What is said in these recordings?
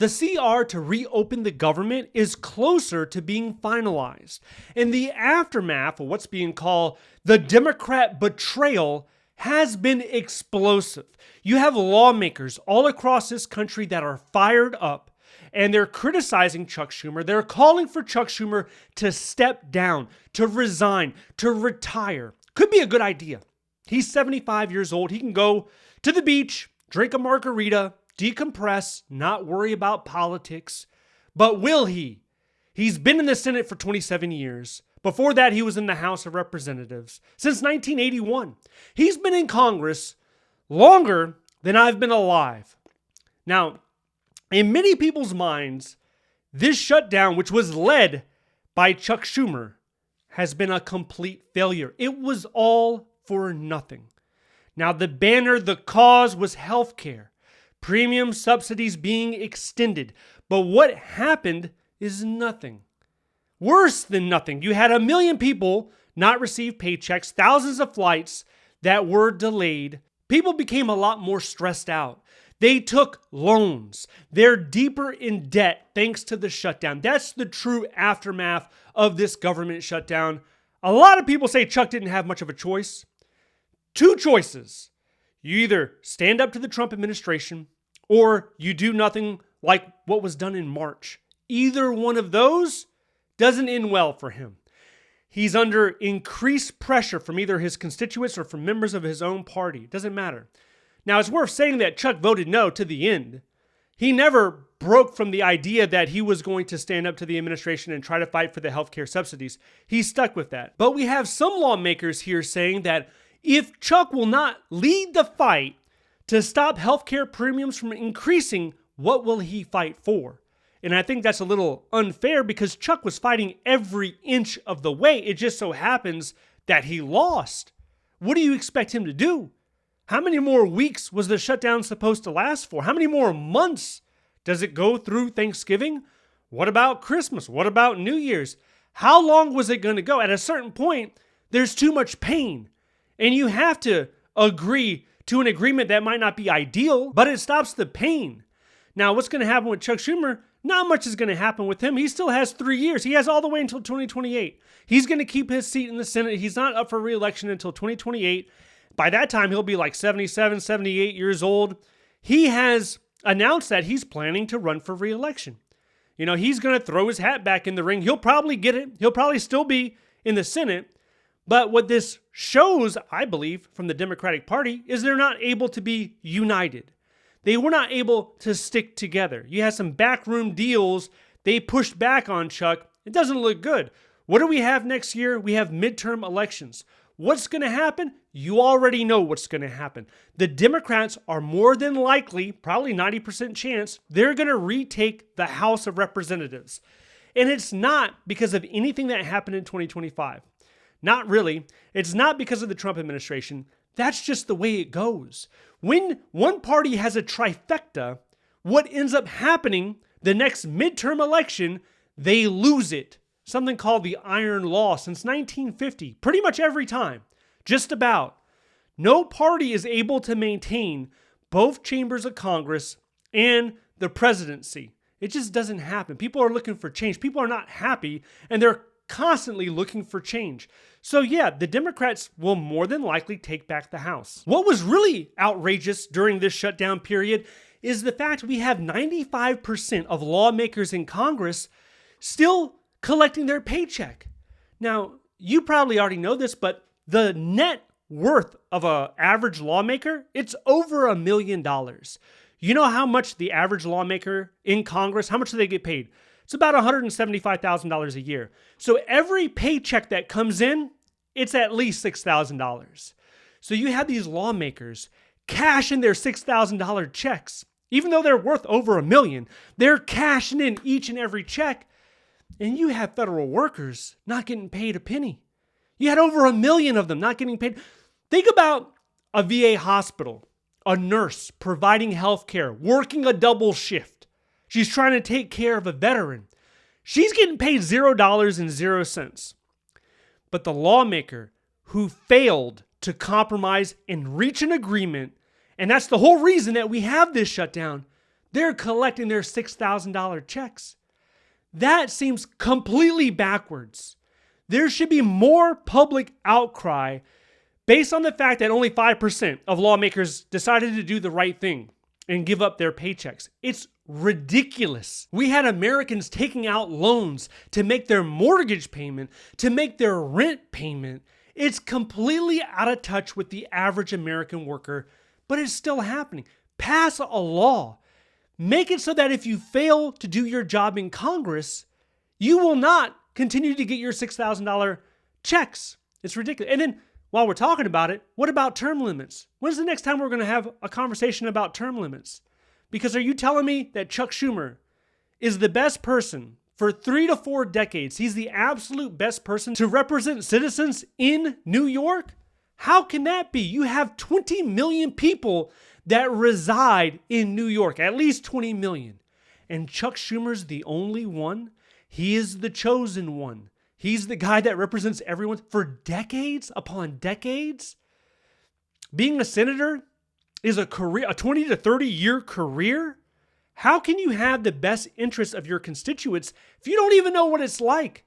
The CR to reopen the government is closer to being finalized, and the aftermath of what's being called the Democrat betrayal has been explosive. You have lawmakers all across this country that are fired up, and they're criticizing Chuck Schumer. They're calling for Chuck Schumer to step down, to resign, to retire. Could be a good idea. He's 75 years old. He can go to the beach, drink a margarita, decompress, not worry about politics. But will he? He's been in the Senate for 27 years. Before that, he was in the House of Representatives since 1981. He's been in Congress longer than I've been alive. Now, in many people's minds, this shutdown, which was led by Chuck Schumer, has been a complete failure. It was all for nothing. Now, the banner, the cause was healthcare, premium subsidies being extended. But what happened is nothing. Worse than nothing. You had 1 million people not receive paychecks, thousands of flights that were delayed. People became a lot more stressed out. They took loans. They're deeper in debt thanks to the shutdown. That's the true aftermath of this government shutdown. A lot of people say Chuck didn't have much of a choice. Two choices. You either stand up to the Trump administration or you do nothing like what was done in March. Either one of those doesn't end well for him. He's under increased pressure from either his constituents or from members of his own party. It doesn't matter. Now, it's worth saying that Chuck voted no to the end. He never broke from the idea that he was going to stand up to the administration and try to fight for the healthcare subsidies. He stuck with that. But we have some lawmakers here saying that if Chuck will not lead the fight to stop healthcare premiums from increasing, what will he fight for? And I think that's a little unfair because Chuck was fighting every inch of the way. It just so happens that he lost. What do you expect him to do? How many more weeks was the shutdown supposed to last for? How many more months? Does it go through Thanksgiving? What about Christmas? What about New Year's? How long was it going to go? At a certain point, there's too much pain. And you have to agree to an agreement that might not be ideal, but it stops the pain. Now, what's going to happen with Chuck Schumer? Not much is going to happen with him. He still has 3 years. He has all the way until 2028. He's going to keep his seat in the Senate. He's not up for re-election until 2028. By that time, he'll be like 77, 78 years old. He has announced that he's planning to run for re-election. You know, he's going to throw his hat back in the ring. He'll probably get it. He'll probably still be in the Senate. But what this shows, I believe, from the Democratic Party is they're not able to be united. They were not able to stick together. You had some backroom deals. They pushed back on Chuck. It doesn't look good. What do we have next year? We have midterm elections. What's going to happen? You already know what's going to happen. The Democrats are more than likely, probably 90% chance, they're going to retake the House of Representatives. And it's not because of anything that happened in 2025. Not really. It's not because of the Trump administration. That's just the way it goes. When one party has a trifecta, what ends up happening the next midterm election, they lose it. Something called the Iron Law since 1950, pretty much every time, just about. No party is able to maintain both chambers of Congress and the presidency. It just doesn't happen. People are looking for change. People are not happy, and they're constantly looking for change. So yeah, the Democrats will more than likely take back the House. What was really outrageous during this shutdown period is the fact we have 95% of lawmakers in Congress still collecting their paycheck. Now, you probably already know this, but the net worth of an average lawmaker, it's over $1 million. You know how much the average lawmaker in Congress, how much do they get paid? It's about $175,000 a year. So every paycheck that comes in, it's at least $6,000. So you have these lawmakers cashing their $6,000 checks. Even though they're worth over $1 million, they're cashing in each and every check. And you have federal workers not getting paid a penny. You had over 1 million of them not getting paid. Think about a VA hospital, a nurse providing health care, working a double shift. She's trying to take care of a veteran. She's getting paid $0.00. But the lawmaker who failed to compromise and reach an agreement, and that's the whole reason that we have this shutdown, They're collecting their $6,000 checks. That seems completely backwards. There should be more public outcry based on the fact that only 5% of lawmakers decided to do the right thing and give up their paychecks. It's ridiculous. We had Americans taking out loans to make their mortgage payment, to make their rent payment. It's completely out of touch with the average American worker, but it's still happening. Pass a law. Make it so that if you fail to do your job in Congress, you will not continue to get your $6,000 checks. It's ridiculous. And then while we're talking about it, what about term limits? When's the next time we're going to have a conversation about term limits? Because are you telling me that Chuck Schumer is the best person for 3 to 4 decades? He's the absolute best person to represent citizens in New York? How can that be? You have 20 million people that reside in New York, at least 20 million. And Chuck Schumer's the only one. He is the chosen one. He's the guy that represents everyone for decades upon decades. Being a senator is a career, a 20 to 30 year career. How can you have the best interests of your constituents if you don't even know what it's like?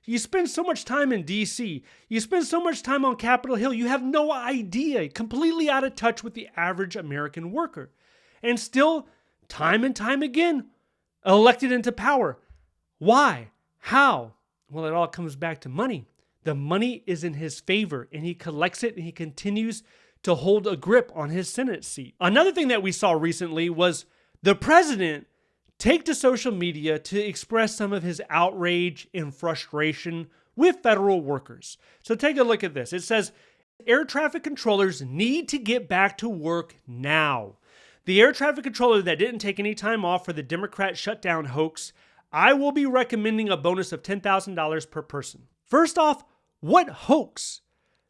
You spend so much time in DC. You spend so much time on Capitol Hill. You have no idea, completely out of touch with the average American worker. And still, time and time again, elected into power. Why? How? Well, it all comes back to money. The money is in his favor, and he collects it, and he continues to hold a grip on his Senate seat. Another thing that we saw recently was the president take to social media to express some of his outrage and frustration with federal workers. So take a look at this. It says, air traffic controllers need to get back to work now. The air traffic controller that didn't take any time off for the Democrat shutdown hoax, I will be recommending a bonus of $10,000 per person. First off, what hoax?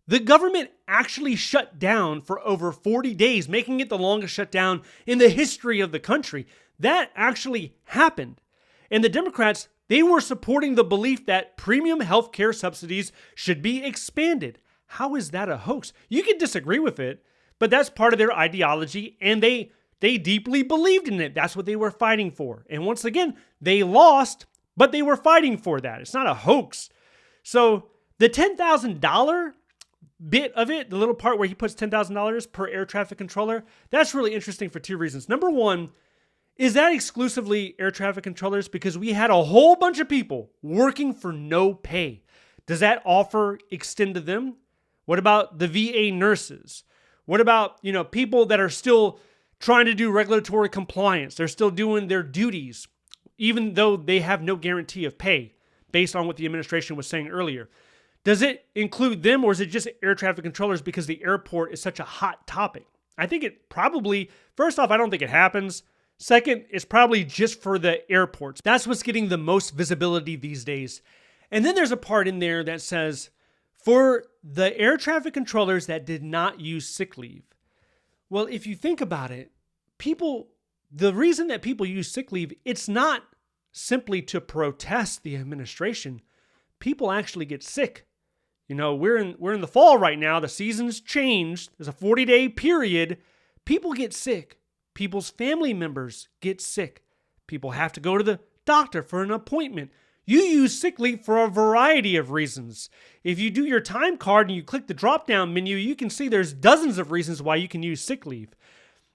The government actually shut down for over 40 days, making it the longest shutdown in the history of the country. That actually happened. And the Democrats, they were supporting the belief that premium health care subsidies should be expanded. How is that a hoax? You can disagree with it, but that's part of their ideology, and they deeply believed in it. That's what they were fighting for. And once again, they lost, but they were fighting for that. It's not a hoax. So the $10,000 bit of it, the little part where he puts $10,000 per air traffic controller, that's really interesting for 2 reasons. Number one, is that exclusively air traffic controllers? Because we had a whole bunch of people working for no pay. Does that offer extend to them? What about the VA nurses? What about, people that are still trying to do regulatory compliance? They're still doing their duties, even though they have no guarantee of pay, based on what the administration was saying earlier. Does it include them, or is it just air traffic controllers because the airport is such a hot topic? I think it probably, first off, I don't think it happens. Second, it's probably just for the airports. That's what's getting the most visibility these days. And then there's a part in there that says, for the air traffic controllers that did not use sick leave. Well, if you think about it, the reason that people use sick leave, it's not simply to protest the administration. People actually get sick. We're in the fall right now. The season's changed. There's a 40-day period. People get sick. People's family members get sick. People have to go to the doctor for an appointment. You use sick leave for a variety of reasons. If you do your time card and you click the drop-down menu, you can see there's dozens of reasons why you can use sick leave.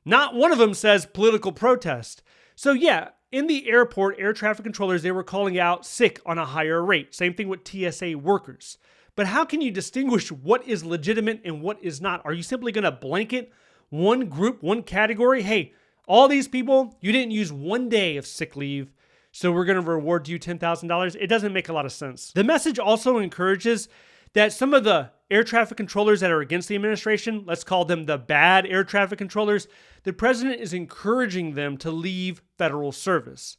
Not one of them says political protest. So yeah, in the airport, air traffic controllers, they were calling out sick on a higher rate. Same thing with TSA workers. But how can you distinguish what is legitimate and what is not? Are you simply going to blanket one group, one category? Hey, all these people, you didn't use 1 day of sick leave, so we're going to reward you $10,000. It doesn't make a lot of sense. The message also encourages that some of the air traffic controllers that are against the administration, let's call them the bad air traffic controllers, the president is encouraging them to leave federal service.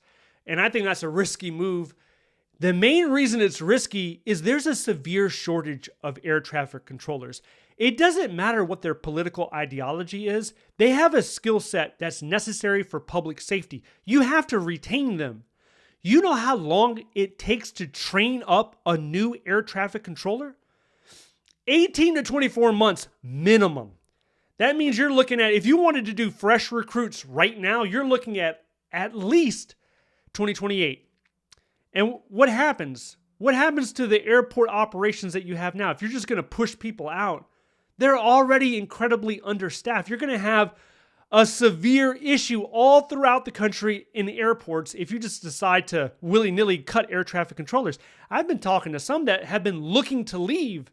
And I think that's a risky move. The main reason it's risky is there's a severe shortage of air traffic controllers. It doesn't matter what their political ideology is. They have a skill set that's necessary for public safety. You have to retain them. You know how long it takes to train up a new air traffic controller? 18 to 24 months minimum. That means you're looking at, if you wanted to do fresh recruits right now, you're looking at at least 2028. And what happens? What happens to the airport operations that you have now? If you're just going to push people out, they're already incredibly understaffed. You're going to have a severe issue all throughout the country in airports if you just decide to willy-nilly cut air traffic controllers. I've been talking to some that have been looking to leave.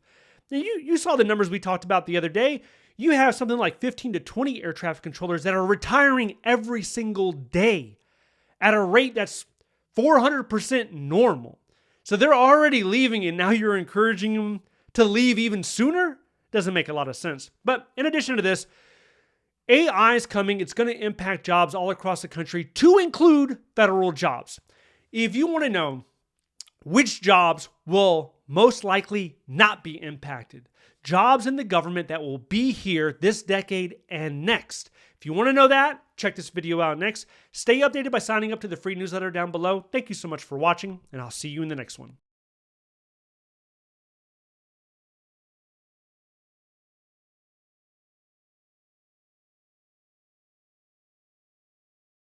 Now, you saw the numbers we talked about the other day. You have something like 15 to 20 air traffic controllers that are retiring every single day at a rate that's 400% normal. So they're already leaving, and now you're encouraging them to leave even sooner? Doesn't make a lot of sense. But in addition to this, AI is coming. It's going to impact jobs all across the country, to include federal jobs. If you want to know which jobs will most likely not be impacted, jobs in the government that will be here this decade and next. If you want to know that, check this video out next. Stay updated by signing up to the free newsletter down below. Thank you so much for watching, and I'll see you in the next one.